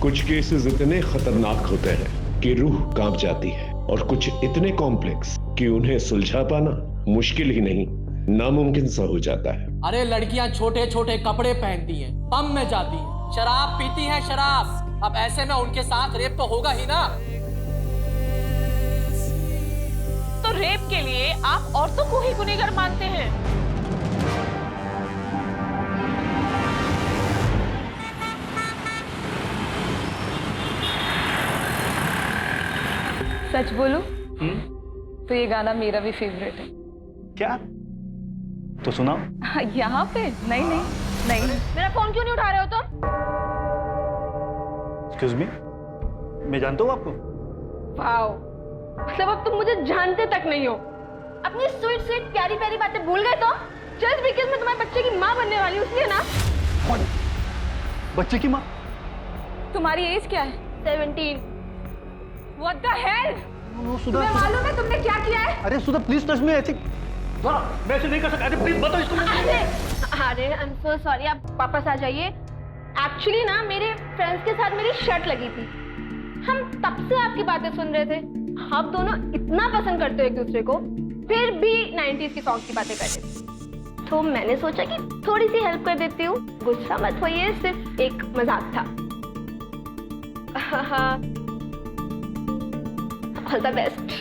कुछ केसेस इतने खतरनाक होते हैं कि रूह कांप जाती है और कुछ इतने कॉम्प्लेक्स कि उन्हें सुलझा पाना मुश्किल ही नहीं नामुमकिन सा हो जाता है। अरे लड़कियां छोटे छोटे कपड़े पहनती हैं, पब में जाती हैं, शराब पीती हैं शराब। अब ऐसे में उनके साथ रेप तो होगा ही ना। तो रेप के लिए आप औरतों को ही गुनहगार मानते हैं? सच बोलूं तो ये गाना मेरा भी फेवरेट है। क्या? तो सुनाओ। यहाँ पे? नहीं नहीं नहीं। मेरा फोन क्यों नहीं उठा रहे हो तुम? एक्सक्यूज मी, मैं जानता हूँ आपको। वाओ, मतलब अब तुम मुझे जानते तक नहीं हो। अपनी स्वीट स्वीट प्यारी प्यारी बातें भूल गए तो? जस्ट बिकॉज़ मैं तुम्हारे बच्चे की माँ बनने वाली हूँ इसलिए ना? कौन? बच्चे की माँ? तुम्हारी एज क्या है? 17। What the hell? तुम्हें मालूम है तुमने क्या किया है? अरे Sudha please touch me. I think मैं ऐसे नहीं कर सकता। अरे प्लीज बताओ इसको। अरे आई एम सो सॉरी, आप वापस आ जाइए। एक्चुअली ना मेरे फ्रेंड्स के साथ मेरी शर्ट लगी थी। हम तब से आपकी बातें सुन रहे थे। आप दोनों इतना पसंद करते हो एक दूसरे को, फिर भी 90s के सॉन्ग की बातें करते थे। तो मैंने सोचा कि थोड़ी सी हेल्प कर देती हूँ। गुस्सा मत होइए, सिर्फ एक मजाक था। All the best.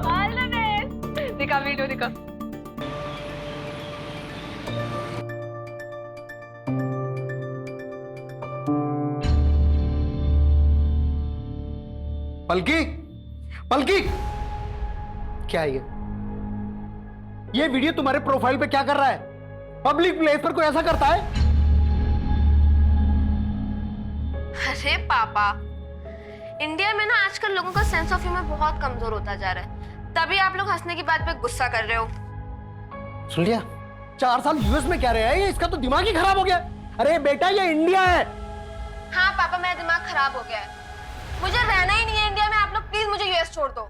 All the best. दिखा वीडियो दिखा। पलकी, पलकी, क्या है ये वीडियो तुम्हारे प्रोफाइल पे क्या कर रहा है? पब्लिक प्लेस पर कोई ऐसा करता है? अरे पापा, इंडिया में ना आजकल लोगों का सेंस ऑफ ह्यूमर बहुत कमजोर होता जा रहा है, तभी आप लोग हंसने की बात पे गुस्सा कर रहे हो। सुन लिया? 4 साल यूएस में क्या रहा है? इसका तो दिमाग ही खराब हो गया। अरे बेटा ये इंडिया है। हाँ पापा, मेरा दिमाग खराब हो गया है। मुझे रहना ही नहीं है इंडिया में। आप लोग प्लीज मुझे यूएस छोड़ दो।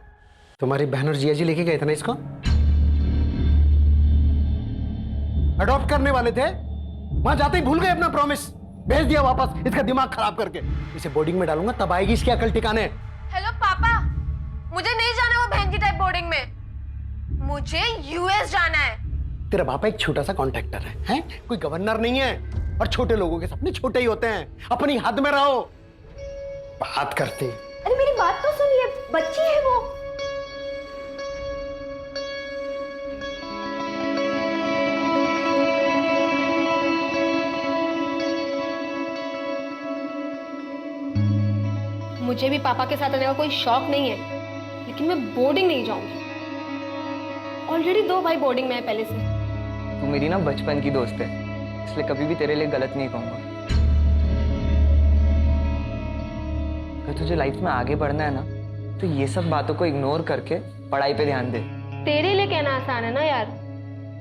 तुम्हारी बहन और जिया जी लेके गए थे ना इसको? अडॉप्ट करने वाले थे, वहां जाते ही भूल गए अपना प्रॉमिस। भेज दिया वापस इसका दिमाग खराब करके। इसे बोर्डिंग में डालूंगा तब आएगी इसकी अकल ठिकाने। हेलो पापा, मुझे नहीं जाना वो बहन की टाइप बोर्डिंग में। मुझे यूएस जाना है। तेरा बापा एक छोटा सा कॉन्ट्रैक्टर है, हैं? कोई गवर्नर नहीं है। और छोटे लोगों के सपने छोटे ही होते हैं। अपनी हद में रहो। बात करती। अरे मेरी बात तो सुनिए, बच्ची है वो। मुझे भी पापा के साथ रहने का कोई शौक नहीं है, लेकिन मैं बोर्डिंग नहीं जाऊंगी। ऑलरेडी 2 भाई बोर्डिंग में है पहले से। तू मेरी ना बचपन की दोस्त है, इसलिए कभी भी तेरे लिए गलत नहीं कहूंगा। अगर तुझे लाइफ में आगे बढ़ना है ना, तो ये सब बातों को इग्नोर करके पढ़ाई पे ध्यान दे। तेरे लिए कहना आसान है ना यार।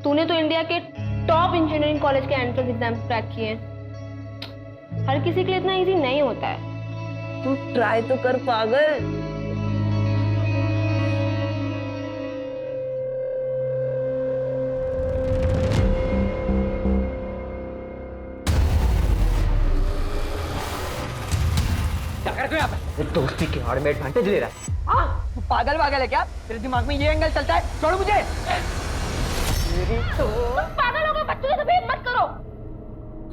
तूने तो इंडिया के टॉप इंजीनियरिंग कॉलेज के एंट्रेंस एग्जाम क्रैक किए हैं। हर किसी के लिए इतना इजी नहीं होता है। तू ट्राई तो कर पागल। दोस्ती के आड़ में एडवांटेज ले रहा है। हाँ, तू पागल है क्या? तेरे दिमाग में ये एंगल चलता है? छोड़ मुझे। तुम पागल हो गए, बच्चों जैसे बिहेव मत करो।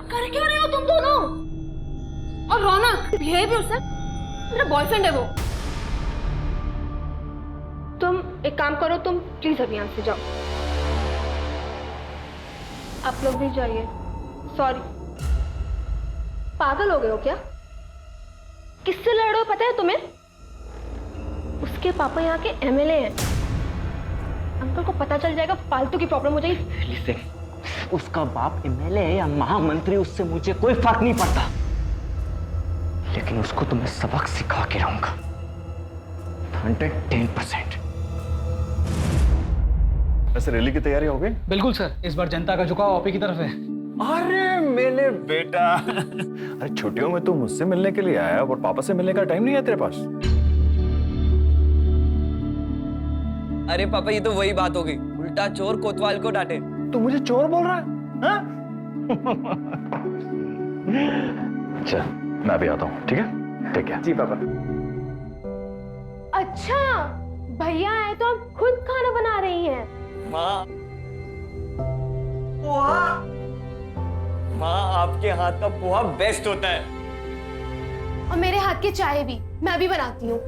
कर क्यों रहे हो तुम दोनों? और रौनक, बिहेव योरसेल्फ। मेरा बॉयफ्रेंड है वो। तुम एक काम करो, तुम प्लीज अभी यहाँ से जाओ। आप लोग भी जाइए। सॉरी। पागल हो गए हो क्या? किससे लड़ रहे हो पता है तुम्हें? उसके पापा यहाँ के एमएलए हैं। अंकल को पता चल जाएगा, फालतू की प्रॉब्लम हो जाएगी। लिसन, उसका बाप एमएलए है या महामंत्री, उससे मुझे कोई फर्क नहीं पड़ता, लेकिन उसको तो मैं सबक सिखा के रहूंगा। 110%। वैसे रैली की तैयारी हो गई? बिल्कुल सर, इस बार जनता का झुकाव आप ही की तरफ है। अरे मेरे बेटा, अरे छुट्टियों में तू मुझसे मिलने के लिए आया और पापा से मिलने का टाइम नहीं है तेरे पास? अरे पापा, ये तो वही बात हो गई। उल्टा चोर कोतवाल को डांटे। तू मुझे चोर बोल रहा है? हाँ? चल मैं भी आता हूँ, ठीक है? ठीक है जी पापा। अच्छा, भैया आए तो आप खुद खाना बना रही हैं। माँ, माँ आपके हाथ का पोहा बेस्ट होता है। और मेरे हाथ की चाय भी, मैं भी बनाती हूँ।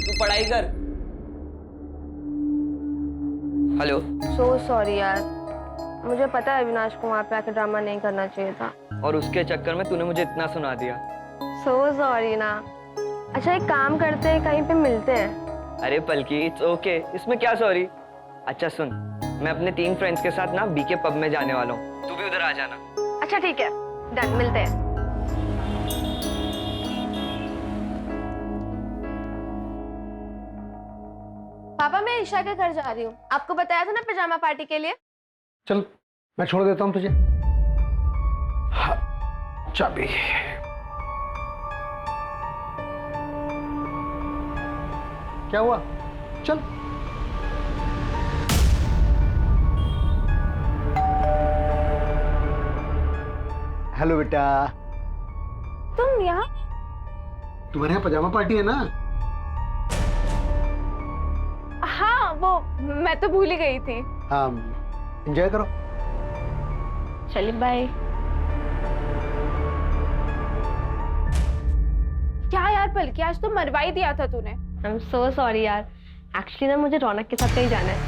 तू पढ़ाई कर। हेलो। सो सॉरी यार, मुझे पता है अविनाश को वहाँ पे आके ड्रामा नहीं करना चाहिए था। और उसके चक्कर में तूने मुझे इतना सुना दिया। सो सॉरी ना। अच्छा एक काम करते हैं, कहीं पे मिलते हैं। अरे पलकी, इट्स ओके, इसमें क्या सॉरी। अच्छा सुन, मैं अपने 3 फ्रेंड्स के साथ ना बीके पब में जाने वाला हूँ, तू भी उधर आ जाना। अच्छा ठीक है, डन, मिलते हैं। पापा मैं ईशा के घर जा रही हूँ, आपको बताया था ना पिजामा पार्टी के लिए। चल मैं छोड़ देता हूं तुझे। हाँ, चाबी। क्या हुआ? चल। हेलो बेटा। तुम यहाँ? तुम्हारे यहाँ पजामा पार्टी है ना? हाँ वो मैं तो भूल ही गई थी। हाँ, एंजॉय करो। चलिए बाय। क्या यार पलकी, आज तो मरवा ही दिया था तूने। आई एम सो सॉरी यार, एक्चुअली ना मुझे रौनक के साथ कहीं जाना है।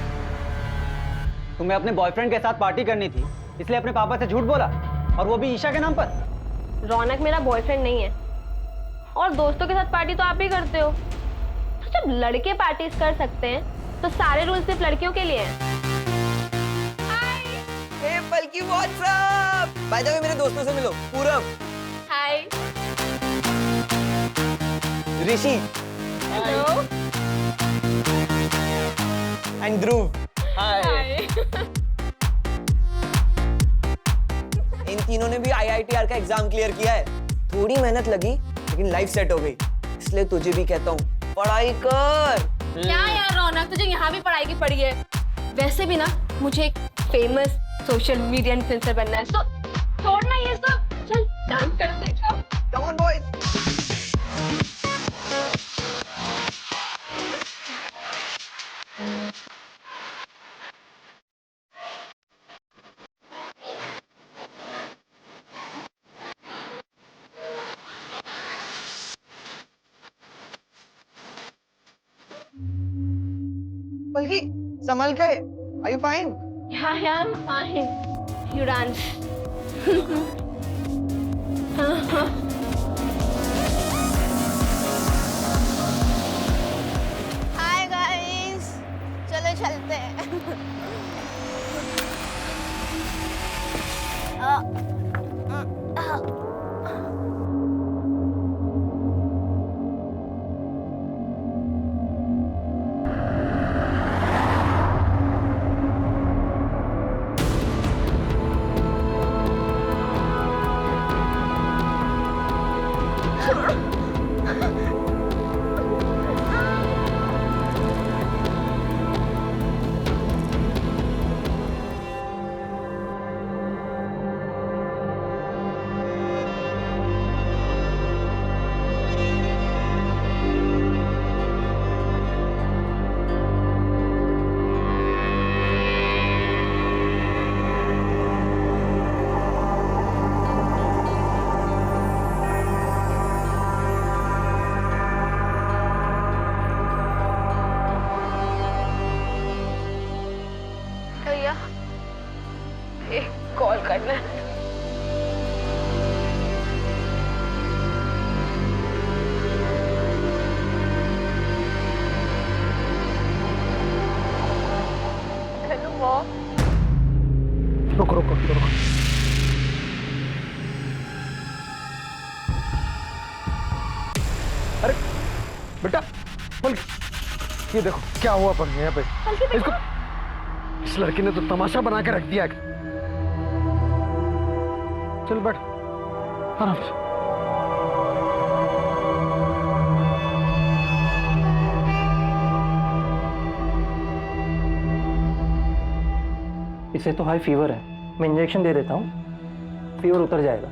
तुम्हें अपने बॉयफ्रेंड के साथ पार्टी करनी थी, इसलिए अपने पापा से झूठ बोला, और वो भी ईशा के नाम पर। रौनक मेरा बॉयफ्रेंड नहीं है, और दोस्तों के साथ पार्टी तो आप ही करते हो। तो जब लड़के पार्टीज कर सकते हैं तो सारे रूल सिर्फ लड़कियों के लिए हैं। Hey Palki, what's up? By the way मेरे दोस्तों से मिलो, पूरब, हाय। ऋषि हेलो। एंड ध्रुव। हाय। इन तीनों ने भी IITR का एग्जाम क्लियर किया है। थोड़ी मेहनत लगी लेकिन लाइफ सेट हो गई, इसलिए तुझे भी कहता हूँ पढ़ाई कर। क्या यार रौनक, तुझे यहाँ भी पढ़ाई की पड़ी है। वैसे भी ना मुझे एक फेमस सोशल मीडिया इन्फ्लुएंसर बनना है, तो छोड़ना ये सब, चल डांस करते हैं। Come on boys. बल्कि संभल के, are you fine? Yeah, I'm fine. You dance. Hi guys, चलो चलते हैं। भैया एक कॉल करना है। Hello mom. रुको रुको रुको। अरे बेटा, ये देखो क्या हुआ अपन यहाँ पे। इसको, इस लड़की ने तो तमाशा बना के रख दिया। चल बैठ आराम से। इसे तो हाई फीवर है, मैं इंजेक्शन दे देता हूँ, फीवर उतर जाएगा।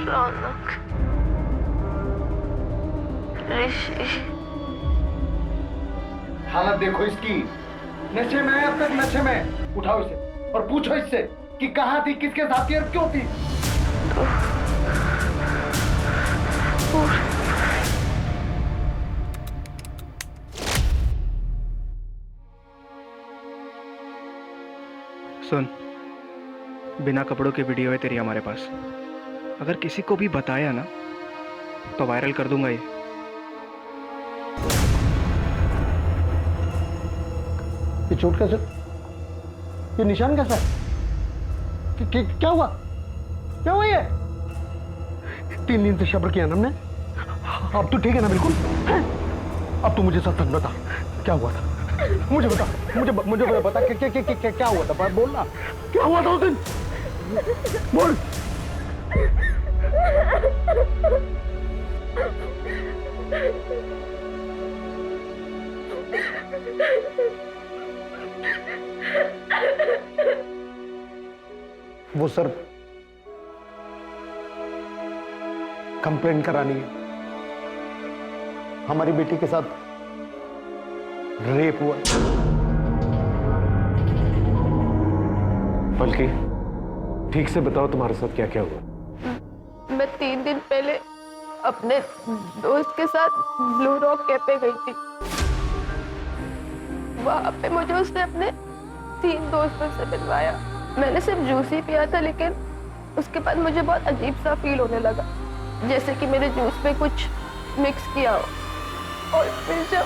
रौनक, ऋषि, हालत देखो इसकी, नशे में है अब तक, नशे में। उठाओ इसे और पूछो इससे कि कहाँ थी, किसके साथ थी और क्यों थी। सुन, बिना कपड़ों के वीडियो है तेरी हमारे पास। अगर किसी को भी बताया ना तो वायरल कर दूंगा ये। चोट कैसे, ये निशान कैसा है? क्या हुआ, क्या हुआ ये? 3 दिन से सब्र किया ना हमने, अब तो ठीक है ना बिल्कुल? अब तू मुझे सच बता, क्या हुआ था? मुझे बता, मुझे बता क्या हुआ था, बोल ना, क्या हुआ था उस दिन, बोल। वो सर कंप्लेंट करानी है, हमारी बेटी के साथ रेप हुआ। पलकी, ठीक से बताओ तुम्हारे साथ क्या क्या हुआ? मैं 3 दिन पहले अपने दोस्त के साथ ब्लू रॉक कैफे गई थी। वहां पे मुझे उसने अपने 3 दोस्तों से मिलवाया। मैंने सिर्फ जूस ही पिया था, लेकिन उसके बाद मुझे बहुत अजीब सा फील होने लगा, जैसे कि मेरे जूस में कुछ मिक्स किया हो। और फिर जब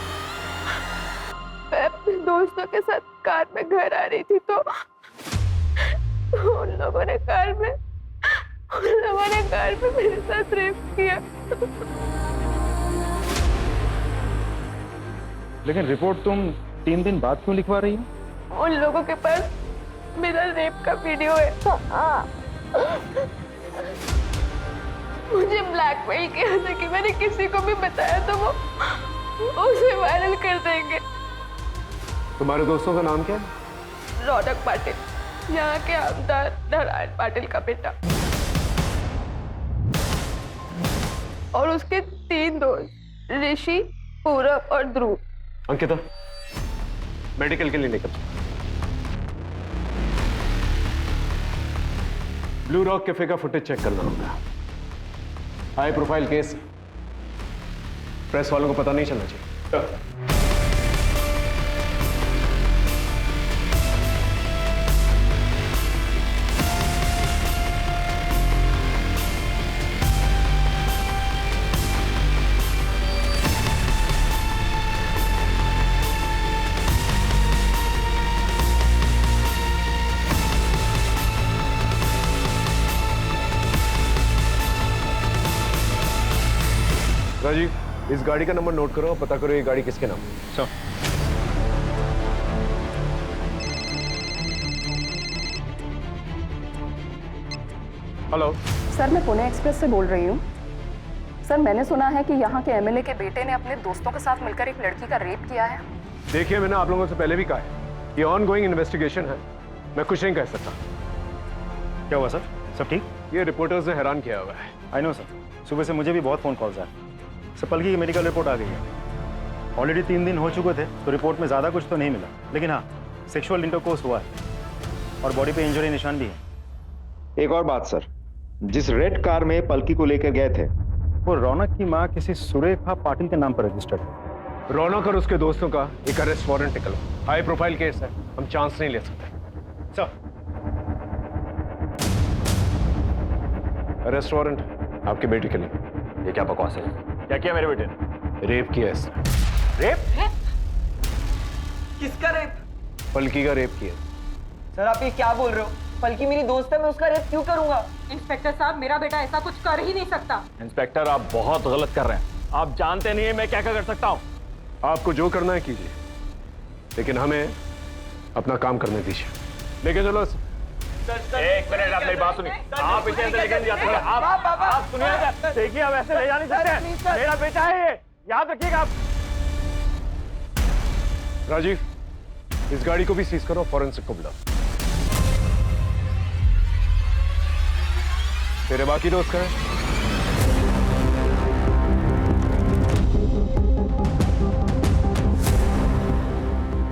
मैं अपने दोस्तों के साथ कार में घर आ रही थी तो उन लोगों ने कार में मेरे साथ रेप किया। लेकिन रिपोर्ट तुम 3 दिन बाद क्यों लिखवा रही हो? उन लोगों के पास मेरा रेप का वीडियो है। मुझे ब्लैकमेल किया था कि मैंने किसी को भी बताया तो वो उसे वायरल कर देंगे। तुम्हारे दोस्तों का नाम क्या है? रौनक पाटिल, यहाँ के आमदार नारायण पाटिल का बेटा, और उसके 3 दोस्त ऋषि, पूरब और ध्रुव। अंकिता, मेडिकल के लिए निकल। ब्लू रॉक कैफे का फुटेज चेक करना होगा। हाई प्रोफाइल केस, प्रेस वालों को पता नहीं चलना चाहिए। राजीव, इस गाड़ी का नंबर नोट करो, पता करो ये गाड़ी किसके नाम है। सर, हेलो सर, मैं पुणे एक्सप्रेस से बोल रही हूँ। सर, मैंने सुना है कि यहाँ के एमएलए के बेटे ने अपने दोस्तों के साथ मिलकर एक लड़की का रेप किया है। देखिए, मैंने आप लोगों से पहले भी कहा है, ये ऑनगोइंग इन्वेस्टिगेशन है, मैं कुछ नहीं कह सकता। क्या हुआ सर? सब ठीक? ये रिपोर्टर्स ने हैरान किया हुआ है। आई नो सर, सुबह से मुझे भी बहुत फोन कॉल्स आए। सर, पलकी की मेडिकल रिपोर्ट आ गई है। ऑलरेडी 3 दिन हो चुके थे तो रिपोर्ट में ज़्यादा कुछ तो नहीं मिला, लेकिन हाँ, सेक्सुअल इंटरकोर्स हुआ है और बॉडी पे इंजरी निशान भी है। एक और बात सर, जिस रेड कार में पलकी को लेकर गए थे वो रौनक की माँ किसी सुरेखा पाटिल के नाम पर रजिस्टर्ड है। रौनक और उसके दोस्तों का एक अरेस्ट वारंट निकला। हाई प्रोफाइल केस है, हम चांस नहीं ले सकते। सर, अरेस्ट वारंट आपके बेटे के लिए। ये क्या बकवास है? क्या किया मेरे बेटे ने? रेप किया इसने। रेप? किसका रेप? पलकी का रेप किया। सर, आप ये क्या बोल रहे हो? पलकी मेरी दोस्त है, मैं उसका रेप क्यों करूंगा? इंस्पेक्टर साहब, मेरा बेटा ऐसा कुछ कर ही नहीं सकता। इंस्पेक्टर, आप बहुत गलत कर रहे हैं। आप जानते नहीं है मैं क्या क्या कर सकता हूँ। आपको जो करना है कीजिए, लेकिन हमें अपना काम करने दीजिए। लेके चलो। एक मिनट, आप मेरी बात सुनिए। आप इसे अंदर लेकर जाते हैं। आप सुनिए, देखिए, आप ऐसे ले जा नहीं सकते। मेरा बेटा है ये, याद रखिएगा आप। राजीव, इस गाड़ी को भी सीज करो, फॉरेंसिक को बुलाओ। तेरे बाकी दोस्त कहाँ हैं?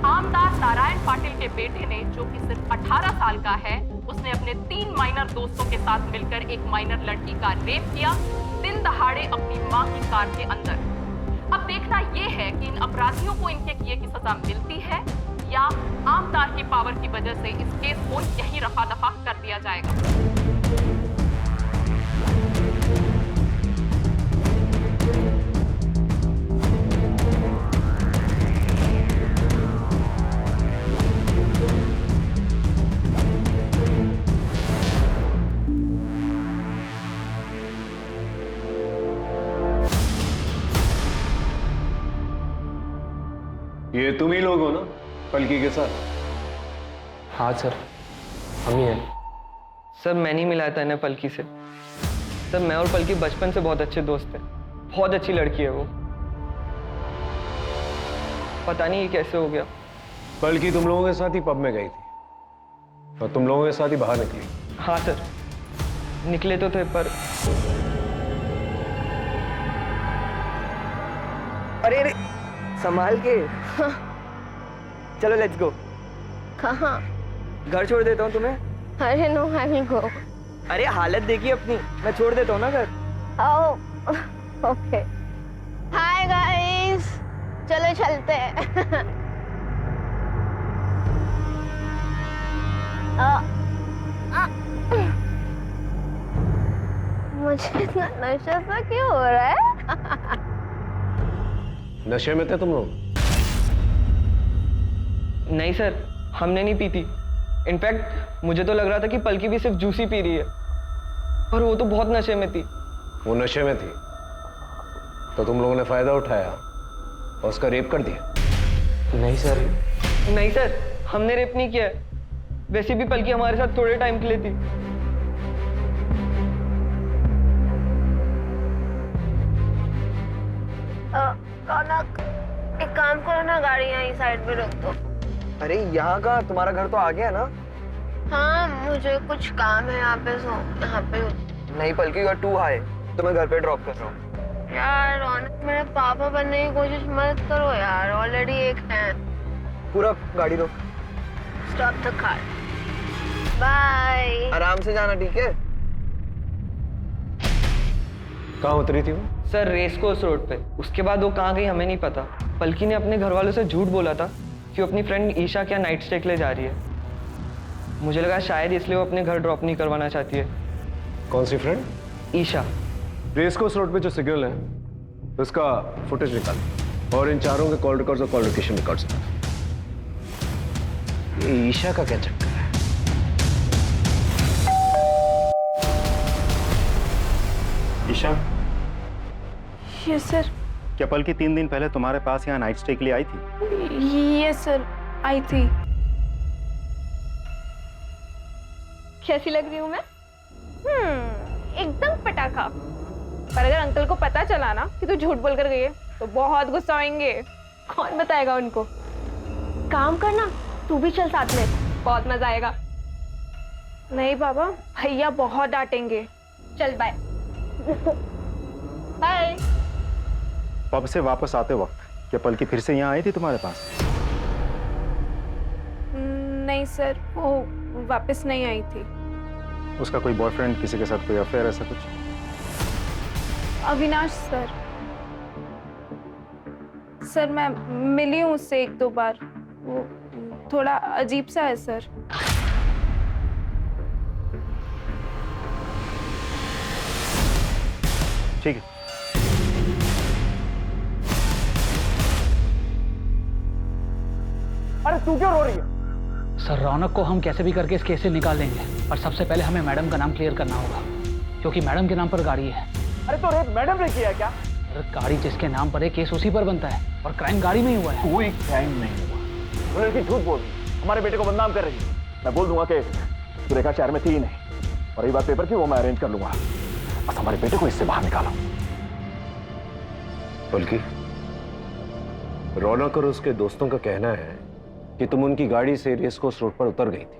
आमदार नारायण पाटिल के बेटे ने, जो कि सिर्फ 18 साल का है, उसने अपने 3 माइनर दोस्तों के साथ मिलकर एक माइनर लड़की का रेप किया, दिन दहाड़े अपनी मां की कार के अंदर। अब देखना यह है कि इन अपराधियों को इनके किए की सजा मिलती है या आमदार की पावर की वजह से इस केस को यहीं रफा दफा कर दिया जाएगा। ये तुम ही लोग हो ना पलकी के साथ? हाँ सर, हम ही हैं। सर मैं नहीं मिलाया था इन्हें पलकी से। सर मैं और पलकी बचपन से बहुत अच्छे दोस्त हैं। बहुत अच्छी लड़की है वो। पता नहीं ये कैसे हो गया। पलकी तुम लोगों के साथ ही पब में गई थी और तुम लोगों के साथ ही बाहर निकली। हाँ सर, निकले तो थे पर अरे संभाल के। चलो लेट्स गो। कहाँ? घर छोड़ देता हूँ तुम्हें। अरे नो, आई विल गो। अरे हालत देखी अपनी, मैं छोड़ देता हूँ ना घर। ओके। हाय गाइस, चलो चलते हैं। मुझे इतना नशा सा क्यों हो रहा है? नशे में थे तुम लोग? नहीं सर, हमने नहीं पी थी। इनफैक्ट मुझे तो लग रहा था कि पलकी भी सिर्फ जूस ही पी रही है, पर वो तो बहुत नशे में थी। वो नशे में थी तो तुम लोगों ने फायदा उठाया और उसका रेप कर दिया? नहीं सर। नहीं सर, हमने रेप नहीं किया है। वैसे भी पलकी हमारे साथ थोड़े टाइम के लिए थी। कौनक, एक काम करो ना, गाड़ी यहीं साइड में रोक दो। अरे यहाँ का तुम्हारा घर तो आ गया ना? हाँ, मुझे कुछ काम है यहाँ पे, सो यहाँ पे। नहीं पलकी, यू आर टू हाई, तो मैं घर पे ड्रॉप कर रहा हूँ। यार रौनक, मेरे पापा बनने की कोशिश मत करो यार, ऑलरेडी एक है। पूरा गाड़ी रोक। Stop the car. बाय। आराम से जाना, ठीक है? कहाँ उतरी थी वो? सर रेस कोर्स रोड पे। उसके बाद वो कहाँ गई हमें नहीं पता। पलकी ने अपने घर वालों से झूठ बोला था कि वो अपनी फ्रेंड ईशा क्या नाइट स्टे के लिए जा रही है। मुझे लगा शायद इसलिए वो अपने घर ड्रॉप नहीं करवाना चाहती है। कौन सी friend? Isha. Race course road पे जो सिग्नल है उसका फुटेज निकाल और इन चारों के कॉल रिकॉर्ड्स और कॉल लोकेशन रिकॉर्ड्स निकाल। ये ईशा का क्या चक्कर है? Isha, yes sir. क्या पलकी 3 दिन पहले तुम्हारे पास यहाँ नाइट स्टे के लिए आई थी? यस सर, आई थी। कैसी लग रही हूँ मैं? एकदम पटाखा। पर अगर अंकल को पता चला ना कि तू झूठ बोल कर गई है तो बहुत गुस्सा होंगे। कौन बताएगा उनको? काम करना, तू भी चल साथ में, बहुत मजा आएगा। नहीं बाबा, भैया बहुत डांटेंगे। चल बाय। बाय। पब से वापस आते वक्त क्या पलकी फिर से यहाँ आई थी तुम्हारे पास? नहीं सर, वो वापस नहीं आई थी। उसका कोई बॉयफ्रेंड, किसी के साथ कोई अफेयर, ऐसा कुछ? अविनाश सर। सर मैं मिली हूँ उससे 1-2 बार। वो थोड़ा अजीब सा है सर। ठीक है। अरे तू क्यों रो रही है? सर रौनक को हम कैसे भी करके इस केस से निकाल लेंगे, पर सबसे पहले हमें मैडम का नाम क्लियर करना होगा, क्योंकि मैडम के नाम पर गाड़ी है। अरे तो रेप मैडम ने किया क्या? अरे गाड़ी जिसके नाम पर है, केस उसी पर बनता है और क्राइम गाड़ी में ही हुआ है। कोई क्राइम नहीं हुआ। लड़की झूठ बोल रही है, हमारे बेटे को बदनाम कर रही है। मैं बोल दूंगा कि सुरेखा शहर में थी ही नहीं, और ये बात पेपर की वो मैं अरेंज कर लूंगा। बस हमारे बेटे को इससे बाहर निकालो। बल्कि रौनक और उसके दोस्तों का कहना है कि तुम उनकी गाड़ी से रेस कोर्स रोड पर उतर गई थी।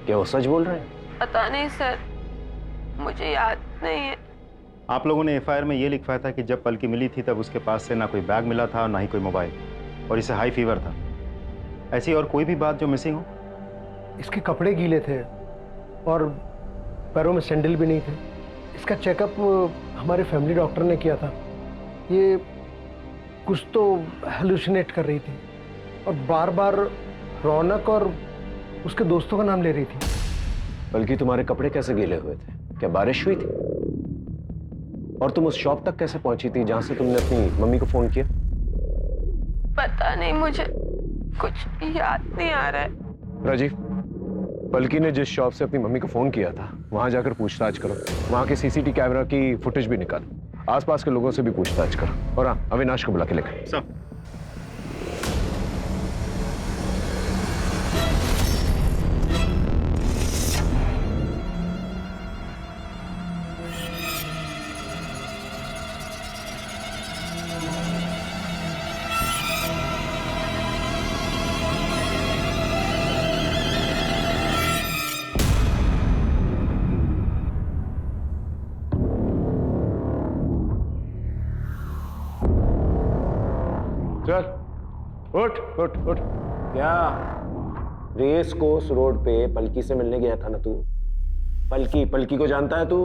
क्या वो सच बोल रहे हैं? पता नहीं सर, मुझे याद नहीं है। आप लोगों ने एफआईआर में ये लिखवाया था कि जब पलकी मिली थी तब उसके पास से ना कोई बैग मिला था ना ही कोई मोबाइल, और इसे हाई फीवर था। ऐसी और कोई भी बात जो मिसिंग हो? इसके कपड़े गीले थे और पैरों में सैंडल भी नहीं थे। इसका चेकअप हमारे फैमिली डॉक्टर ने किया था। ये कुछ तो हेलुसिनेट कर रही थी और बार बार रौनक और उसके दोस्तों का नाम ले रही थी। बल्कि तुम्हारे कपड़े कैसे गीले हुए थे? क्या बारिश हुई थी? और तुम उस शॉप तक कैसे पहुंची थी जहां से तुमने अपनी मम्मी को फोन किया? पता नहीं, मुझे कुछ याद नहीं आ रहा है। राजीव, पलकी ने जिस शॉप से अपनी मम्मी को फोन किया था वहां जाकर पूछताछ करो। वहां के सीसीटीवी कैमरा की फुटेज भी निकालो। आसपास के लोगों से भी पूछताछ करो। और हाँ, अविनाश को बुला के लेकर। सब चल उठ उठ उठ। क्या रेस कोर्स रोड पे पलकी से मिलने गया था ना तू? पलकी को जानता है तू?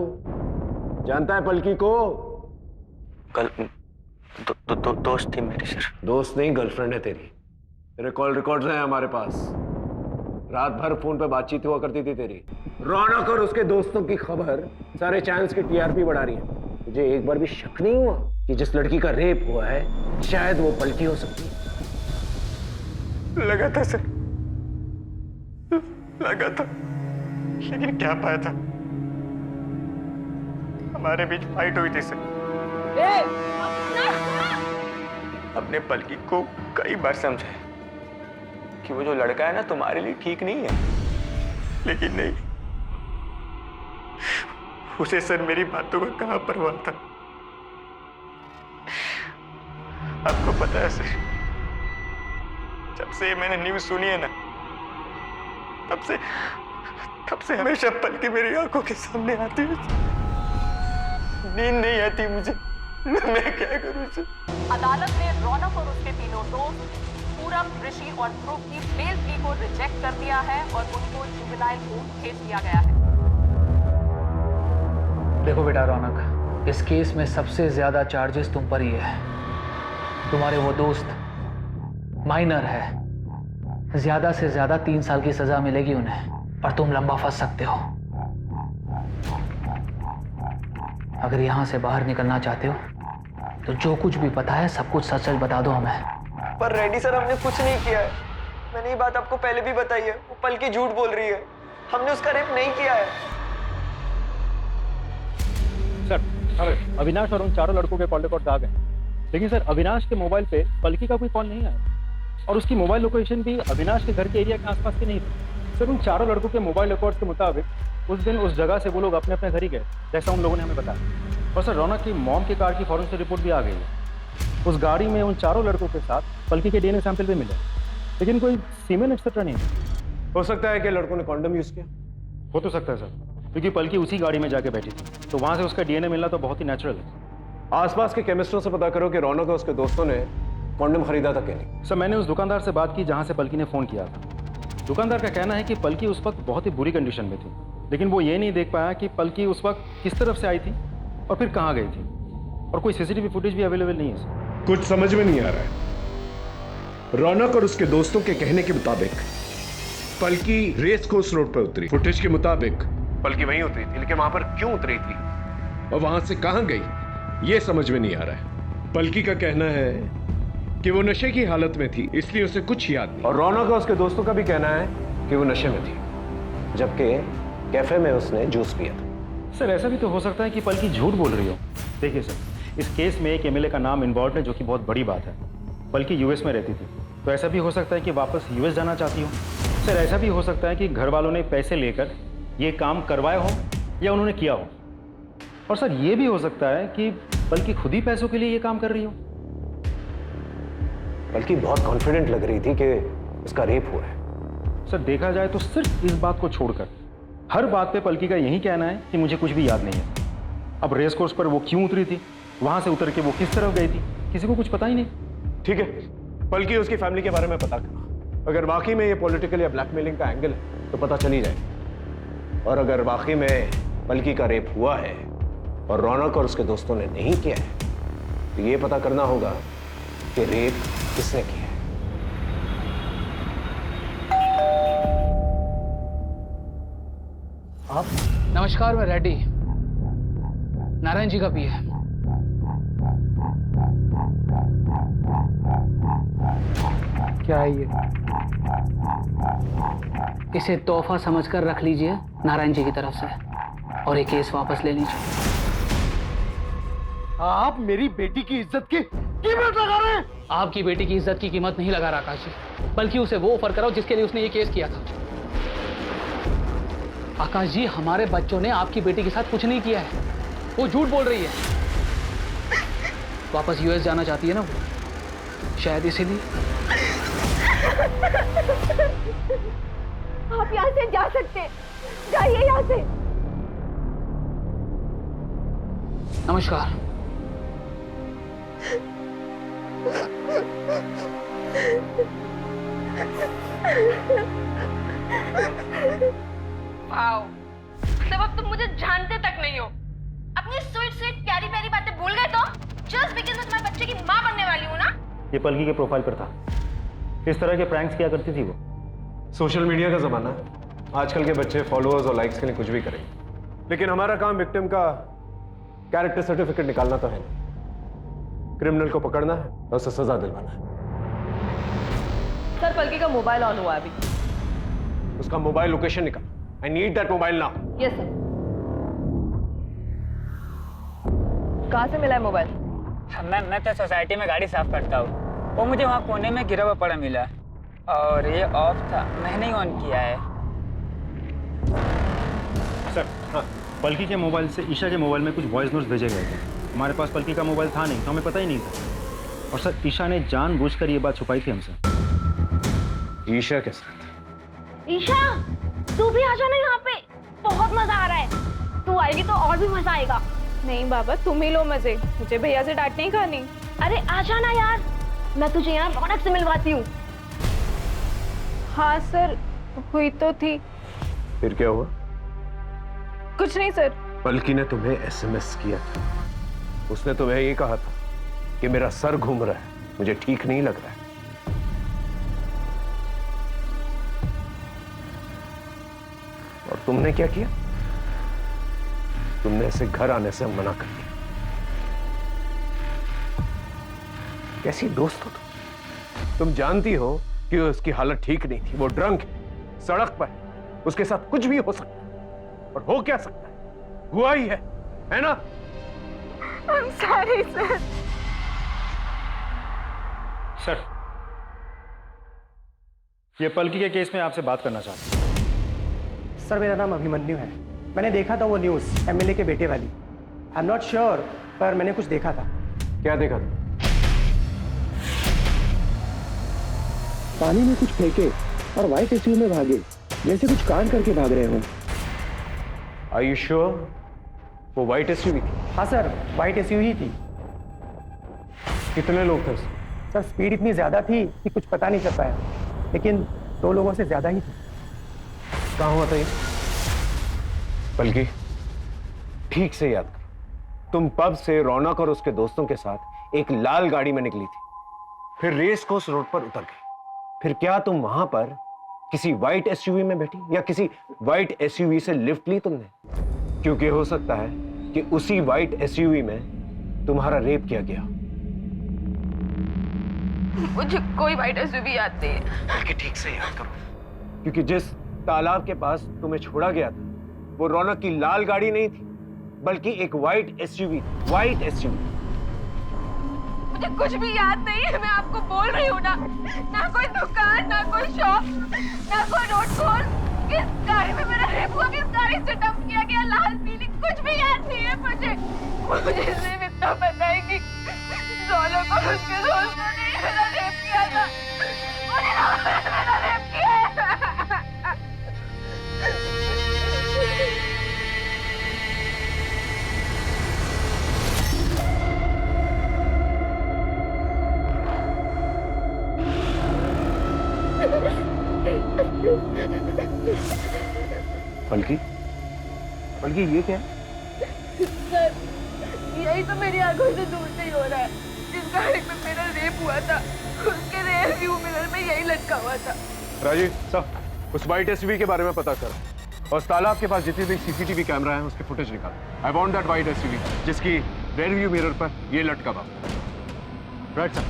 जानता है पलकी को? कल दोस्त थी मेरी सर। दोस्त नहीं, गर्लफ्रेंड है तेरी। तेरे कॉल रिकॉर्ड्स हैं हमारे पास। रात भर फोन पे बातचीत हुआ करती थी तेरी। रौनक और उसके दोस्तों की खबर सारे चैनल्स की टीआरपी बढ़ा रही है। मुझे एक बार भी शक नहीं हुआ कि जिस लड़की का रेप हुआ है शायद वो पलकी हो सकती है। लगा था सर, लगा था, लेकिन क्या पाया था? हमारे बीच फाइट हुई थी सर। अपने पलकी को कई बार समझाया कि वो जो लड़का है ना तुम्हारे लिए ठीक नहीं है, लेकिन नहीं, उसे सर मेरी बातों का कहां परवाह था। आपको पता है सर, जब से मैंने न्यूज़ सुनी है ना, तब से हमेशा पलकी मेरी आंखों के सामने आती है। नींद नहीं आती मुझे, मैं क्या करूं सर? अदालत ने रौनक और उसके तीनों दोस्त पूरब, ऋषि और ध्रुव की बेल प्ली को रिजेक्ट कर दिया है और उनको जुवेनाइल कोर्ट भेज दिया गया है। देखो बेटा रौनक, इस केस में सबसे ज्यादा चार्जेस तुम पर ही है। तुम्हारे वो दोस्त माइनर है, ज्यादा से ज्यादा 3 साल की सजा मिलेगी उन्हें, पर तुम लंबा फंस सकते हो। अगर यहां से बाहर निकलना चाहते हो तो जो कुछ भी पता है सब कुछ सच सच बता दो हमें। पर रेड्डी सर, हमने कुछ नहीं किया है। मैंने ये बात आपको पहले भी बताई है। वो पलकी झूठ बोल रही है। हमने उसका रेप नहीं किया है। सर, अविनाश और उन चारों लड़कों के कॉल रिकॉर्ड आ गए, लेकिन सर अविनाश के मोबाइल पे पलकी का कोई कॉल नहीं आया और उसकी मोबाइल लोकेशन भी अविनाश के घर के एरिया के आसपास की नहीं थी। सर, उन चारों लड़कों के मोबाइल रिकॉर्ड के मुताबिक उस दिन उस जगह से वो लोग अपने अपने घर ही गए, जैसा उन लोगों ने हमें बताया। और सर, रौनक की मॉम की कार की फॉरेंसिक रिपोर्ट भी आ गई है। उस गाड़ी में उन चारों लड़कों के साथ पलकी के डीएनए सैंपल भी मिले, लेकिन कोई सीमेन एक्सेट्रा नहीं। हो सकता है कि लड़कों ने कॉन्डम यूज किया। हो तो सकता है सर, क्योंकि पलकी उसी गाड़ी में जाके बैठी थी, तो वहां से उसका डीएनए मिलना तो बहुत ही नेचुरल है। आसपास के केमिस्टों से पता करो कि रौनक और उसके दोस्तों ने कॉन्डम खरीदा था क्या नहीं। सर, मैंने उस दुकानदार से बात की जहां से पलकी ने फोन किया था। दुकानदार का कहना है कि पलकी उस वक्त बहुत ही बुरी कंडीशन में थी, लेकिन वो ये नहीं देख पाया कि पलकी उस वक्त किस तरफ से आई थी और फिर कहाँ गई थी, और कोई सीसीटीवी फुटेज भी अवेलेबल नहीं है सर। कुछ समझ में नहीं आ रहा है। रौनक और उसके दोस्तों के कहने के मुताबिक पलकी रेस कोर्स रोड पर उतरी। फुटेज के मुताबिक पलकी वहीं उतरी थी, लेकिन वहां पर क्यों उतरी थी और वहां से कहां गई ये समझ में नहीं आ रहा है। पलकी का कहना है कि वो नशे की हालत में थी, इसलिए उसे कुछ याद नहीं। और रौनक और उसके दोस्तों का भी कहना है कि वो नशे में थी, जबकि कैफे में उसने जूस पिया था। सर, ऐसा भी तो हो सकता है कि पलकी झूठ बोल रही हो। देखिए सर, इस केस में एक एमएलए का नाम इन्वॉल्व है, जो कि बहुत बड़ी बात है। पलकी यूएस में रहती थी, तो ऐसा भी हो सकता है कि वापस यूएस जाना चाहती हो। सर, ऐसा भी हो सकता है कि घर वालों ने पैसे लेकर ये काम करवाया हो या उन्होंने किया हो। और सर, ये भी हो सकता है कि पलकी खुद ही पैसों के लिए ये काम कर रही हो। बल्कि बहुत कॉन्फिडेंट लग रही थी कि उसका रेप हुआ है। सर देखा जाए तो सिर्फ इस बात को छोड़कर हर बात पे पलकी का यही कहना है कि मुझे कुछ भी याद नहीं है। अब रेस कोर्स पर वो क्यों उतरी थी, वहां से उतर के वो किस तरफ गई थी, किसी को कुछ पता ही नहीं। ठीक है, बल्कि उसकी फैमिली के बारे में पता करो। अगर वाकई में ये पॉलिटिकल या ब्लैकमेलिंग का एंगल है तो पता चली जाएगा। और अगर वाकई में पलकी का रेप हुआ है और रौनक और उसके दोस्तों ने नहीं किया है तो ये पता करना होगा कि रेप किसने किया है। आप? नमस्कार, मैं रेड्डी, नारायण जी का पीए। क्या है ये? इसे तोहफा समझकर रख लीजिए नारायण जी की तरफ से, और ये केस वापस ले लीजिए। आप मेरी बेटी की इज्जत की कीमत लगा रहे हैं। आपकी बेटी की इज्जत की कीमत नहीं लगा रहा आकाश जी, बल्कि उसे वो ऑफर कराओ जिसके लिए उसने ये केस किया था। आकाश जी, हमारे बच्चों ने आपकी बेटी के साथ कुछ नहीं किया है, वो झूठ बोल रही है। वापस यूएस जाना चाहती है ना वो, शायद इसीलिए। आप यहाँ से जा सकते हैं, जाइए यहाँ से। नमस्कार। वाओ, मतलब अब तुम मुझे जानते तक नहीं हो। अपनी स्वीट स्वीट प्यारी प्यारी बातें भूल गए तो? जस्ट बिकॉज़ मैं तुम्हारे बच्चे की माँ बनने वाली हूँ ना। ये पलकी के प्रोफाइल पर था, इस तरह के प्रैंक्स किया करती थी वो। सोशल मीडिया का जमाना है, आजकल के बच्चे फॉलोअर्स और लाइक्स के लिए कुछ भी करेंगे, लेकिन हमारा काम विक्टिम का कैरेक्टर सर्टिफिकेट निकालना तो है नहीं, क्रिमिनल को पकड़ना है और उसे सजा दिलवाना है। सर, पलकी का मोबाइल ऑन हुआ है अभी। उसका मोबाइल लोकेशन निकाल। I need that mobile now. Yes sir. कहाँ से मिला है मोबाइल? मैं तो सोसाइटी में गाड़ी साफ करता हूँ, वो मुझे वहाँ कोने में गिरा हुआ पड़ा मिला और ये ऑफ था, मैंने ही ऑन किया है। सर हाँ, पलकी के मोबाइल से ईशा के मोबाइल में कुछ वॉइस नोट्स भेजे गए थे। हमारे पास पलकी का मोबाइल था नहीं तो हमें पता ही नहीं था। और सर ईशा ने जानबूझकर ये बात छुपाई थी हमसे। ईशा के साथ? ईशा, तू भी आ जाना यहाँ पे, बहुत मजा आ रहा है। तू आएगी तो और भी मजा आएगा। नहीं बाबा, तुम ही लो मजे, मुझे भैया से डांट नहीं खानी। अरे आ जाना यार, मैं तुझे यहाँ रौनक से मिलवाती हूँ। हाँ सर, हुई तो थी। फिर क्या हुआ? कुछ नहीं सर। पलकी ने तुम्हें एसएमएस किया था, उसने तुम्हें ये कहा था कि मेरा सर घूम रहा है, मुझे ठीक नहीं लग रहा है। और तुमने क्या किया? तुमने ऐसे घर आने से मना कर दिया। कैसी दोस्त हो तुम जानती हो कि उसकी हालत ठीक नहीं थी, वो ड्रंक है, सड़क पर है, उसके साथ कुछ भी हो सकता है। और हो क्या सकता है, हुआ ही है ना? I'm sorry sir. सर, ये पलकी के केस में आपसे बात करना चाहता हूँ। सर मेरा नाम अभिमन्यु है, मैंने देखा था वो न्यूज़ एमएलए के बेटे वाली। आई एम नॉट श्योर, पर मैंने कुछ देखा था। क्या देखा था? पानी में कुछ फेंके और व्हाइट एसयूवी में भागे, जैसे कुछ कांड करके भाग रहे हो। Are you sure? वो व्हाइट एसयूवी थी? हाँ सर, व्हाइट एसयूवी थी। कितने लोग थे उसमें? सर स्पीड इतनी ज्यादा थी कि कुछ पता नहीं चल पाया, लेकिन 2 लोगों से ज्यादा ही थी। कहाँ हुआ था ये? बल्कि ठीक से याद करो, तुम पब से रौनक और उसके दोस्तों के साथ एक लाल गाड़ी में निकली थी, फिर रेस कोर्स रोड पर उतर गई। फिर क्या तुम वहां पर किसी व्हाइट एसयूवी में बैठी या किसी व्हाइट एसयूवी से लिफ्ट ली तुमने? क्योंकि हो सकता है कि उसी व्हाइट एसयूवी में तुम्हारा रेप किया गया। मुझे कोई व्हाइट एसयूवी याद नहीं है। बल्कि ठीक से याद करो, क्योंकि जिस तालाब के पास तुम्हें छोड़ा गया था वो रौनक की लाल गाड़ी नहीं थी, बल्कि एक व्हाइट एसयूवी थी। White SUV. मुझे कुछ भी याद नहीं है, मैं आपको बोल रही हूँ ना। ना कोई दुकान, ना कोई शॉप, ना कोई रोड कॉल। किस गाड़ी में मेरा रेप हुआ, किस गाड़ी से डंप किया गया, लाल पीली, कुछ भी याद नहीं है मुझे। मुझे सिर्फ इतना पता है कि रौनक और उसके दोस्तों ने मेरा रेप किया था। मुझे पलकी, पलकी ये क्या है? सर, यही तो मेरी आंखों से दूर नहीं हो रहा है। जिस गाड़ी में मेरा रेप हुआ था उसके रेयर व्यू मिरर में यही लटका हुआ था। राजीव साहब, उस वाइट एसयूवी के बारे में पता करो और तालाब के पास जितनी भी सीसीटीवी कैमरा है उसके फुटेज निकालो। I want that white SUV जिसकी रेयर व्यू मिरर पर ये लटका हुआ। Right sir.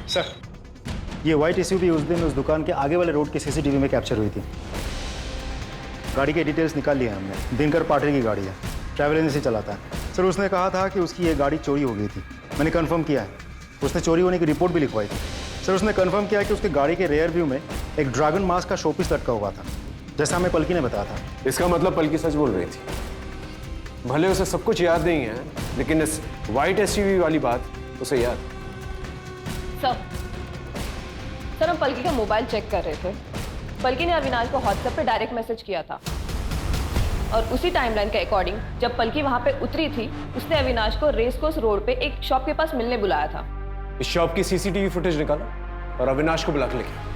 सर, ये व्हाइट एसयूवी उस दिन उस दुकान के आगे वाले रोड के सीसीटीवी में कैप्चर हुई थी। गाड़ी के डिटेल्स निकाल लिए हमने। दिनकर पाटिल की गाड़ी है, ट्रैवल एजेंसी चलाता है। सर, उसने कहा था कि उसकी ये गाड़ी चोरी हो गई थी। मैंने कंफर्म किया है, उसने चोरी होने की रिपोर्ट भी लिखवाई थी। सर, उसने कंफर्म किया कि उसकी गाड़ी के रेयर व्यू में एक ड्रैगन मास्क का शोपीस लटका हुआ था, जैसा हमें पलकी ने बताया था। इसका मतलब पलकी सच बोल रही थी। भले उसे सब कुछ याद नहीं है, लेकिन इस वाइट एसयूवी वाली बात उसे याद। सर, हम पलकी का मोबाइल चेक कर रहे थे। पलकी ने अविनाश को व्हाट्सएप पे डायरेक्ट मैसेज किया था और उसी टाइमलाइन के अकॉर्डिंग जब पलकी वहां पे उतरी थी, उसने अविनाश को रेसकोर्स रोड पे एक शॉप के पास मिलने बुलाया था। इस शॉप की सीसीटीवी फुटेज निकालो और अविनाश को बुला के लेके।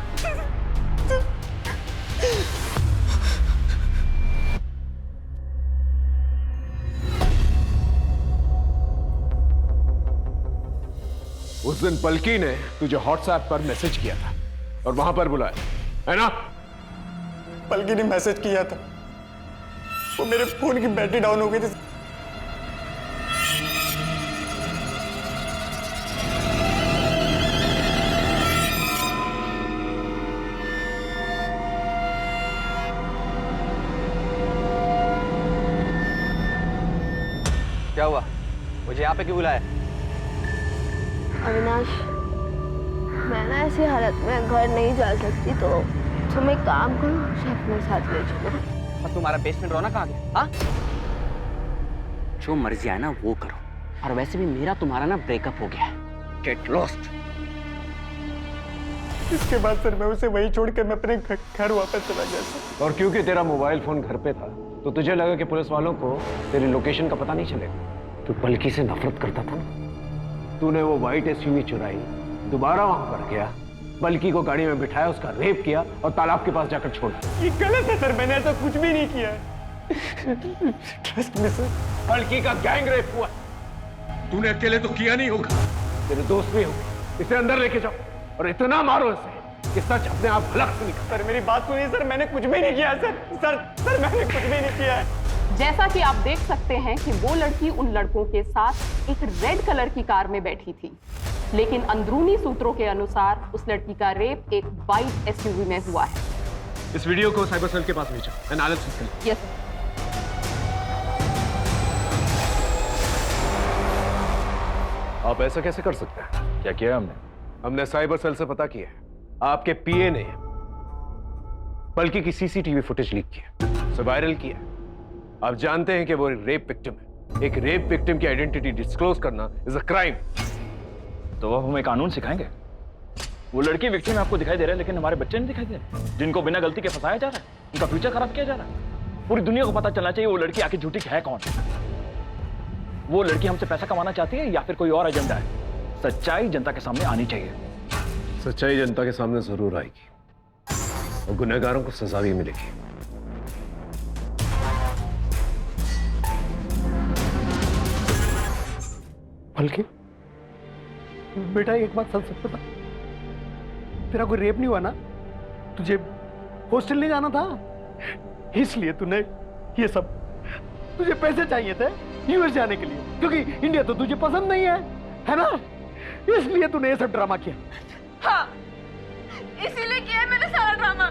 उस दिन पलकी ने तुझे व्हाट्सएप पर मैसेज किया था और वहां पर बुलाया, है ना? पलकी ने मैसेज किया था, वो मेरे फोन की बैटरी डाउन हो गई थी। क्या हुआ? मुझे यहाँ पे क्यों बुलाया? अविनाश, मैं ना ऐसी हालत में घर नहीं जा सकती, तो तुम एक काम करो, मुझे अपने साथ ले चलो। और तुम्हारा बेसमेंट रोना कहाँ गया? हाँ? जो मर्जी है ना वो करो, और वैसे भी मेरा तुम्हारा ना ब्रेकअप हो गया है। Get lost. इसके बाद सर मैं उसे वही छोड़ के मैं अपने घर वापस चला गया सर। और क्योंकि तेरा मोबाइल फोन घर पे था तो तुझे लगा कि पुलिस वालों को तेरी लोकेशन का पता नहीं चलेगा। तू पलकी से नफरत करता था ना, तूने वो व्हाइट एसयूवी चुराई, दोबारा वहां पर गया, पलकी को गाड़ी में बिठाया, उसका रेप किया और तालाब के पास जाकर छोड़ा। ये गलत है सर, मैंने ऐसा कुछ भी नहीं किया है। Trust me sir. पलकी का गैंग रेप हुआ। तूने अकेले तो किया नहीं होगा, तेरे दोस्त भी होंगे। इसे अंदर लेके जाओ और इतना मारो इसे कि सच अपने आप हलक से निकले। सर मेरी बात सुनिए सर, मैंने कुछ भी नहीं किया है सर मैंने कुछ भी नहीं किया है। जैसा कि आप देख सकते हैं कि वो लड़की उन लड़कों के साथ एक रेड कलर की कार में बैठी थी, लेकिन अंदरूनी सूत्रों के अनुसार उस लड़की का रेप एक वाइट एसयूवी में हुआ है। इस वीडियो को साइबर सेल के पास भेजो, एनालिसिस करें। Yes sir. आप ऐसा कैसे कर सकते हैं? क्या किया हमने? हमने साइबर सेल से पता किया है, आपके पीए ने पलकी की सीसीटीवी फुटेज लीक किया, उसे वायरल किया। आप जानते हैं कि वो रेप विक्टिम है। एक रेप विक्टिम की आइडेंटिटी डिस्क्लोज करना इज अ क्राइम। तो अब हमें कानून सिखाएंगे? वो लड़की विक्टिम आपको दिखाई दे रहा है, लेकिन हमारे बच्चे नहीं दिखाई दे रहे, जिनको बिना गलती के फंसाया जा रहा है, उनका फ्यूचर खराब किया जा रहा है। पूरी दुनिया को पता चलना चाहिए वो लड़की आखिर झूठी है कौन। वो लड़की हमसे पैसा कमाना चाहती है या फिर कोई और एजेंडा है? सच्चाई जनता के सामने आनी चाहिए। सच्चाई जनता के सामने जरूर आएगी और गुनहगारों को सजा भी मिलेगी। पलकी, बेटा एक बात सच बता, तेरा कोई रेप नहीं हुआ ना? तुझे हॉस्टल नहीं जाना था, इसलिए तूने ये सब, तुझे पैसे चाहिए थे यूएस जाने के लिए, क्योंकि इंडिया तो तुझे पसंद नहीं है ना? इसलिए तूने ये सब ड्रामा किया। हाँ, इसीलिए किया है मैंने सारा ड्रामा।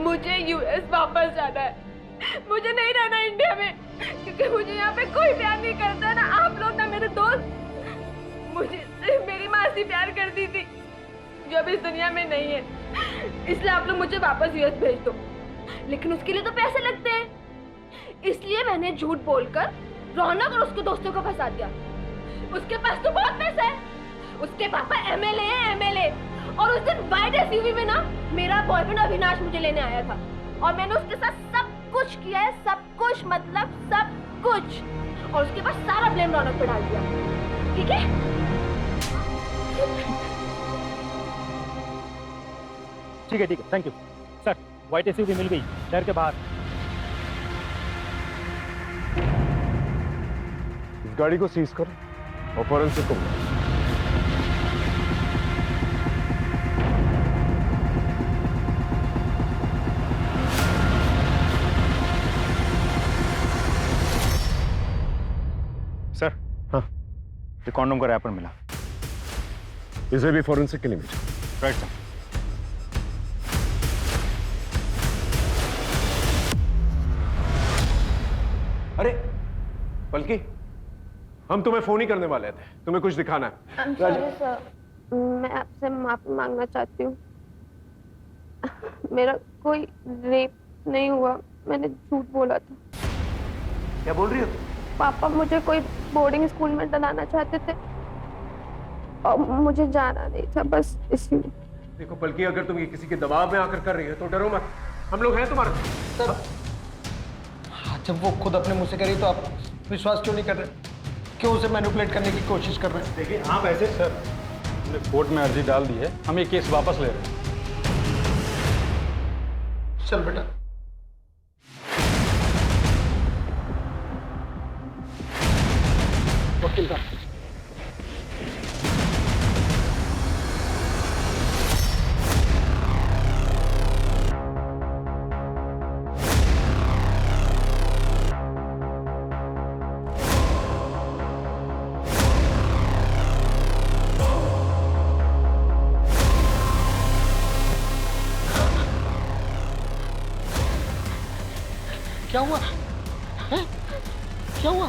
मुझे यूएस वापस जाना है, मुझे नहीं रहना इंडिया में, क्योंकि मुझे यहाँ पे कोई प्यार नहीं करता, ना आप लोग ना मेरे दोस्त। मुझे सिर्फ मेरी मासी प्यार करती थी, जो अब इस दुनिया में नहीं है, इसलिए आप लोग मुझे वापस यूएस भेज दो। लेकिन उसके लिए तो पैसे लगते हैं, इसलिए मैंने झूठ बोलकर रौनक और उसके दोस्तों को फंसा दिया। उसके पास तो बहुत पैसा है, उसके पापा एमएलए हैं, एमएलए। और उस दिन वाइट एसयूवी में ना मेरा बॉयफ्रेंड अविनाश मुझे लेने आया था, और मैंने उसके साथ सब कुछ किया है, सब कुछ मतलब सब कुछ, और उसके बाद सारा ब्लेम रौनक पे डाल दिया। ठीक है? ठीक है, thank you sir. White SUV मिल गई शहर के बाहर। इस गाड़ी को सीज करो और फॉरेंसिक को बुलाओ। सर हाँ, ये कॉन्डोम का रैपर मिला। इसे भी फॉरेंसिक के लिए भेजो। Right sir. अरे बल्कि हम तुम्हें फोन ही करने वाले थे, तुम्हें कुछ दिखाना है। सॉरी सर, मैं आपसे माफी मांगना चाहती हूँ। मेरा कोई रेप नहीं हुआ, मैंने झूठ बोला था। क्या बोल रही हो? पापा मुझे कोई बोर्डिंग स्कूल में डलाना चाहते थे और मुझे जाना नहीं था, बस इसलिए। देखो बल्कि अगर तुम ये किसी के दबाव में आकर कर रही हो तो डरो मत, हम लोग हैं तुम्हारे सर। जब वो खुद अपने मुंह से करी तो आप विश्वास क्यों नहीं कर रहे? क्यों उसे मैनिपुलेट करने की कोशिश कर रहे हैं? देखिए आप ऐसे सर, हमने कोर्ट में अर्जी डाल दी है, हम ये केस वापस ले रहे हैं। चल बेटा। वकील साहब, क्या हुआ? हैं? क्या हुआ?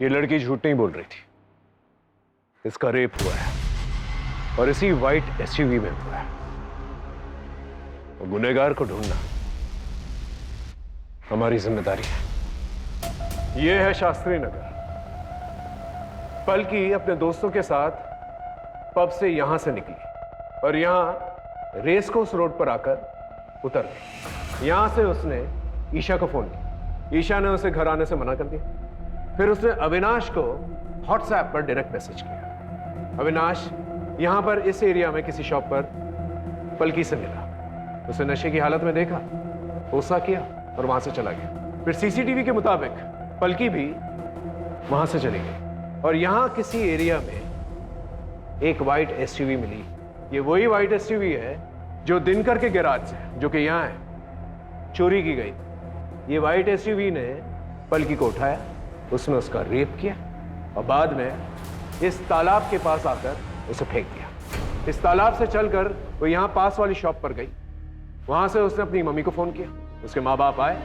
ये लड़की झूठ नहीं बोल रही थी, इसका रेप हुआ है और इसी व्हाइट एसयूवी में हुआ है। और गुनहगार को ढूंढना हमारी जिम्मेदारी है। ये है शास्त्री नगर। पलकी अपने दोस्तों के साथ पब से यहां से निकली और यहां रेस कोर्स रोड पर आकर उतर गई। यहां से उसने ईशा को फोन किया। ईशा ने उसे घर आने से मना कर दिया। फिर उसने अविनाश को व्हाट्सएप पर डायरेक्ट मैसेज किया। अविनाश यहां पर इस एरिया में किसी शॉप पर पलकी से मिला। उसे नशे की हालत में देखा, गुस्सा किया और वहां से चला गया। फिर सीसीटीवी के मुताबिक पलकी भी वहां से चली गई और यहां किसी एरिया में एक व्हाइट एसयूवी मिली। ये वही व्हाइट एसयूवी है जो दिनकर के गैराज से, जो कि यहां है, चोरी की गई। ये व्हाइट एसयूवी ने पलकी को उठाया, उसने उसका रेप किया और बाद में इस तालाब के पास आकर उसे फेंक दिया। इस तालाब से चलकर वो यहां पास वाली शॉप पर गई। वहां से उसने अपनी मम्मी को फोन किया। उसके माँ बाप आए,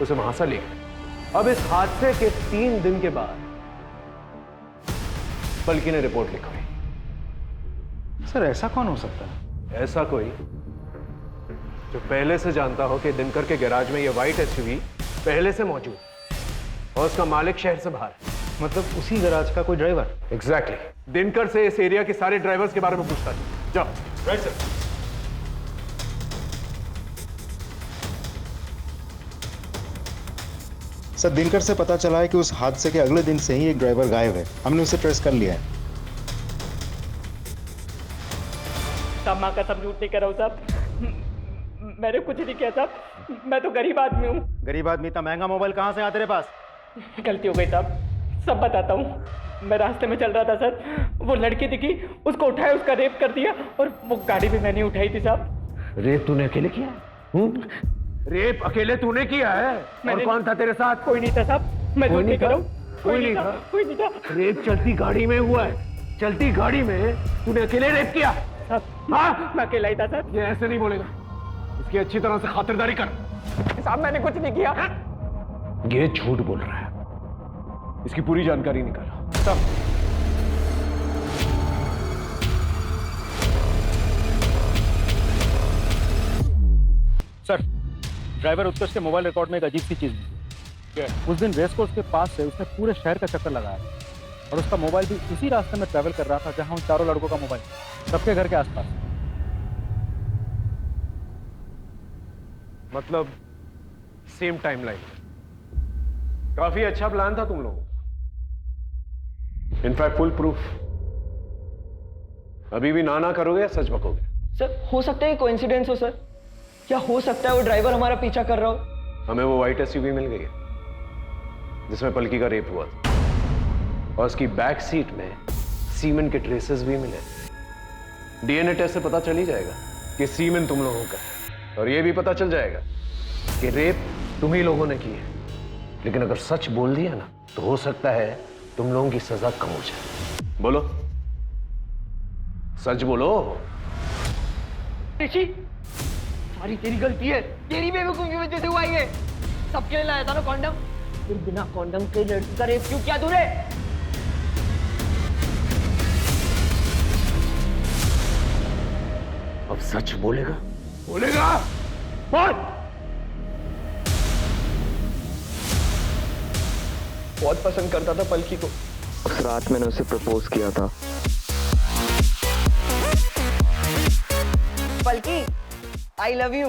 उसे वहां से ले गए। अब इस हादसे के 3 दिन के बाद पलकी ने रिपोर्ट लिखवाई। सर ऐसा कौन हो सकता है? ऐसा कोई जो पहले से जानता हो कि दिनकर के गैराज में ये व्हाइट एसयूवी पहले से मौजूद और उसका मालिक शहर से बाहर है। मतलब उसी गैराज का कोई ड्राइवर? एग्जैक्टली। दिनकर से इस एरिया के सारे ड्राइवर्स के बारे में पूछता है। जाओ। Right sir. सर दिनकर से पता चला है कि उस हादसे के अगले दिन से ही एक ड्राइवर गायब है। हमने उसे ट्रेस कर लिया है। साहब माँ का सब झूठ नहीं कर रहा हूँ साहब, मैंने कुछ नहीं किया साहब, मैं तो गरीब आदमी हूँ। गरीब आदमी? इतना महंगा मोबाइल कहाँ से आया तेरे पास? गलती हो गई साहब, सब बताता हूँ। मैं रास्ते में चल रहा था सर, वो लड़की दिखी, उसको उठाया, उसका रेप कर दिया और वो गाड़ी भी मैंने उठाई थी साहब। रेप तूने अकेले किया है? रेप अकेले तूने किया है? और कौन था तेरे साथ? कोई नहीं था साहब, मैं झूठ नहीं कर रहा हूँ। कोई नहीं था? कोई नहीं था। रेप चलती गाड़ी में हुआ है। चलती गाड़ी में तूने अकेले रेप किया? हाँ, मैं अकेला ही था सर। ये ऐसे नहीं बोलेगा, इसकी अच्छी तरह से खातिरदारी कर। साहब मैंने कुछ नहीं किया। ये झूठ बोल रहा है, इसकी पूरी जानकारी निकालो। सर ड्राइवर उत्कर्ष के मोबाइल रिकॉर्ड में एक अजीब सी चीज मिली। उस दिन रेस कोर्स के पास से उसने पूरे शहर का चक्कर लगाया और उसका मोबाइल भी उसी रास्ते में ट्रैवल कर रहा था जहां उन चारों लड़कों का मोबाइल, सबके घर के आसपास। मतलब सेम टाइमलाइन। काफी अच्छा प्लान था तुम लोगों का। In fact full proof. अभी भी ना करोगे या सच बकोगे? सर हो सकता है कोइंसिडेंस हो सर, क्या हो सकता है वो ड्राइवर हमारा पीछा कर रहा हो? हमें वो व्हाइट एसयूवी मिल गई है जिसमें पलकी का रेप हुआ था, और उसकी बैक सीट में सीमेन के ट्रेसेस भी मिले। डीएनए टेस्ट से पता चल ही जाएगा कि सीमेन तुम लोगों का है, और ये भी पता चल जाएगा कि रेप तुम ही लोगों ने की है। लेकिन अगर सच बोल दिया ना तो हो सकता है तुम लोगों की सजा कम हो जाए। बोलो, सच बोलो। ऋषि, सारी तेरी गलती है, तेरी बेवकूफी की वजह से हुआ ये। सबके लिए लाया था ना कॉन्डम, फिर बिना कॉन्डम के लड़की का रेप क्यों किया तूने? अब सच बोलेगा? बोलेगा? बोल। बहुत पसंद करता था पलकी को। उस रात मैंने उसे प्रपोज किया था। पलकी, आई लव यू।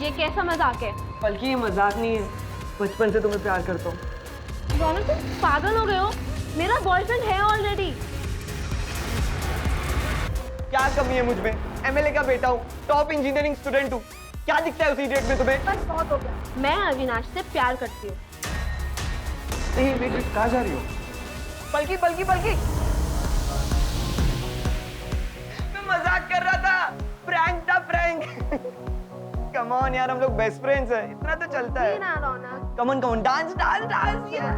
ये कैसा मजाक है? पलकी ये मजाक नहीं है, बचपन से तुम्हें प्यार करता हूँ। रौनक तुम पागल हो गए हो? मेरा बॉयफ्रेंड है ऑलरेडी। क्या कमी है मुझ में? एमएलए का बेटा हूँ, टॉप इंजीनियरिंग स्टूडेंट हूँ, क्या दिखता है उस इडियट में तुम्हें? बस बहुत हो गया। मैं अविनाश से प्यार करती हूँ। कहाँ जा रही हो? पलकी पलकी पलकी, मैं मजाक कर रहा था, प्रैंक था प्रैंक। कम ऑन यार, हम लोग बेस्ट फ्रेंड्स हैं, इतना तो चलता है। ना Raunak, come on dance dance dance यार।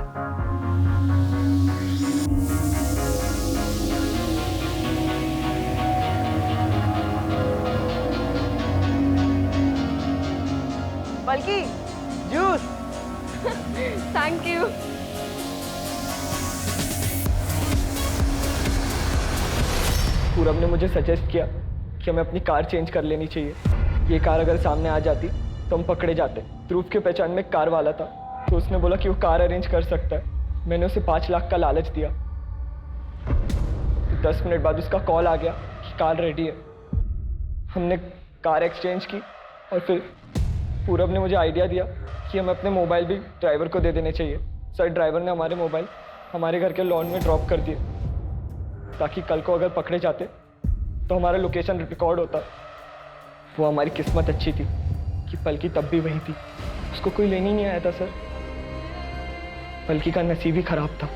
पलकी, जूस। Thank you. पूरब ने मुझे सजेस्ट किया कि हमें अपनी कार चेंज कर लेनी चाहिए। ये कार अगर सामने आ जाती तो हम पकड़े जाते। ध्रुव के पहचान में एक कार वाला था, तो उसने बोला कि वो कार अरेंज कर सकता है। मैंने उसे 5 लाख का लालच दिया। 10 मिनट बाद उसका कॉल आ गया कि कार रेडी है। हमने कार एक्सचेंज की और फिर पूरब ने मुझे आइडिया दिया कि हमें अपने मोबाइल भी ड्राइवर को दे देने चाहिए। सर ड्राइवर ने हमारे मोबाइल हमारे घर के लॉन में ड्रॉप कर दिए, ताकि कल को अगर पकड़े जाते तो हमारा लोकेशन रिकॉर्ड होता। वो हमारी किस्मत अच्छी थी कि पलकी तब भी वही थी, उसको कोई लेने नहीं आया था सर। पलकी का नसीब ही खराब था।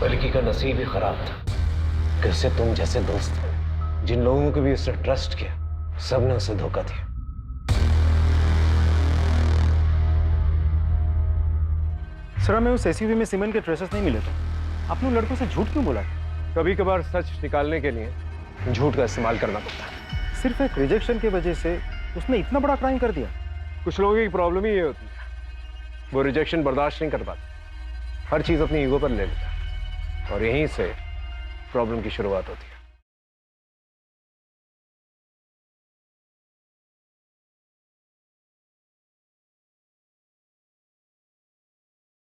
पलकी का नसीब ही खराब था कि उससे तुम जैसे दोस्त, जिन लोगों को भी उसने ट्रस्ट किया, सबने उसे धोखा दिया। सर हमें उस एसयूवी में सीमेंट के ट्रेसेस नहीं मिले थे। आपने उन लड़कों से झूठ क्यों बोला? कभी कभार सच निकालने के लिए झूठ का इस्तेमाल करना पड़ता है। सिर्फ एक रिजेक्शन की वजह से उसने इतना बड़ा क्राइम कर दिया। कुछ लोगों की प्रॉब्लम ही ये होती है, वो रिजेक्शन बर्दाश्त नहीं कर पाते, हर चीज अपनी ईगो पर ले लेता है, और यहीं से प्रॉब्लम की शुरुआत होती है।